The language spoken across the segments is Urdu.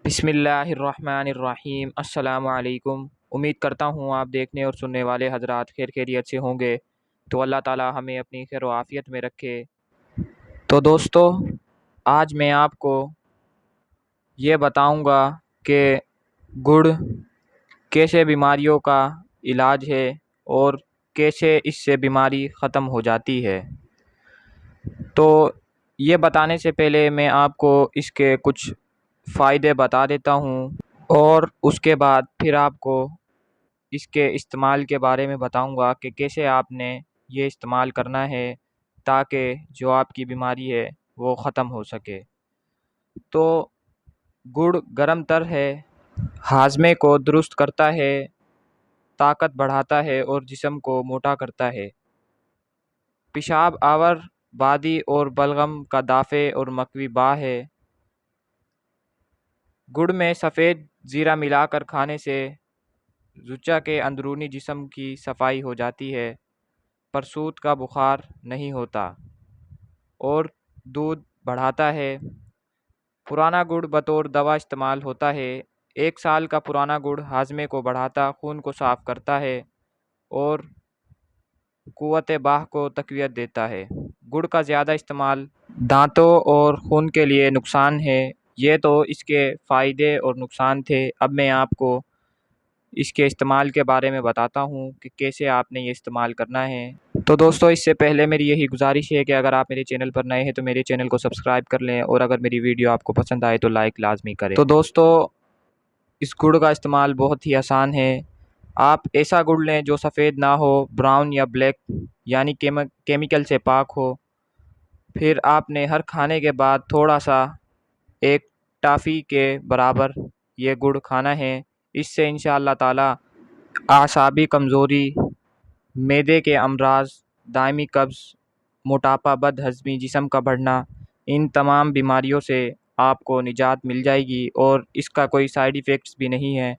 بسم اللہ الرحمن الرحیم۔ السلام علیکم۔ امید کرتا ہوں آپ دیکھنے اور سننے والے حضرات خیر خیریت سے ہوں گے، تو اللہ تعالی ہمیں اپنی خیر و عافیت میں رکھے۔ تو دوستو، آج میں آپ کو یہ بتاؤں گا کہ گڑ کیسے بیماریوں کا علاج ہے اور کیسے اس سے بیماری ختم ہو جاتی ہے۔ تو یہ بتانے سے پہلے میں آپ کو اس کے کچھ فائدے بتا دیتا ہوں، اور اس کے بعد پھر آپ کو اس کے استعمال کے بارے میں بتاؤں گا کہ کیسے آپ نے یہ استعمال کرنا ہے تاکہ جو آپ کی بیماری ہے وہ ختم ہو سکے۔ تو گڑ گرم تر ہے، ہاضمے کو درست کرتا ہے، طاقت بڑھاتا ہے اور جسم کو موٹا کرتا ہے۔ پیشاب آور، بادی اور بلغم کا دافع اور مقوی باع ہے۔ گڑ میں سفید زیرہ ملا کر کھانے سے زچہ کے اندرونی جسم کی صفائی ہو جاتی ہے، پرسود کا بخار نہیں ہوتا اور دودھ بڑھاتا ہے۔ پرانا گڑ بطور دوا استعمال ہوتا ہے۔ 1 سال کا پرانا گڑ ہاضمے کو بڑھاتا، خون کو صاف کرتا ہے اور قوت باع کو تقویت دیتا ہے۔ گڑ کا زیادہ استعمال دانتوں اور خون کے لیے نقصان ہے۔ یہ تو اس کے فائدے اور نقصان تھے۔ اب میں آپ کو اس کے استعمال کے بارے میں بتاتا ہوں کہ کیسے آپ نے یہ استعمال کرنا ہے۔ تو دوستو، اس سے پہلے میری یہی گزارش ہے کہ اگر آپ میرے چینل پر نئے ہیں تو میرے چینل کو سبسکرائب کر لیں، اور اگر میری ویڈیو آپ کو پسند آئے تو لائک لازمی کریں۔ تو دوستو، اس گڑ کا استعمال بہت ہی آسان ہے۔ آپ ایسا گڑ لیں جو سفید نہ ہو، براؤن یا بلیک یعنی کیمیکل سے پاک ہو۔ پھر آپ نے ہر کھانے کے بعد تھوڑا سا 1 ٹافی کے برابر یہ گڑ کھانا ہے۔ اس سے انشاءاللہ تعالی اعصابی کمزوری، معدے کے امراض، دائمی قبض، موٹاپا، بد ہضمی، جسم کا بڑھنا، ان تمام بیماریوں سے آپ کو نجات مل جائے گی، اور اس کا کوئی سائیڈ ایفیکٹس بھی نہیں ہے۔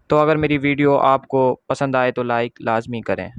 تو اگر میری ویڈیو آپ کو پسند آئے تو لائک لازمی کریں۔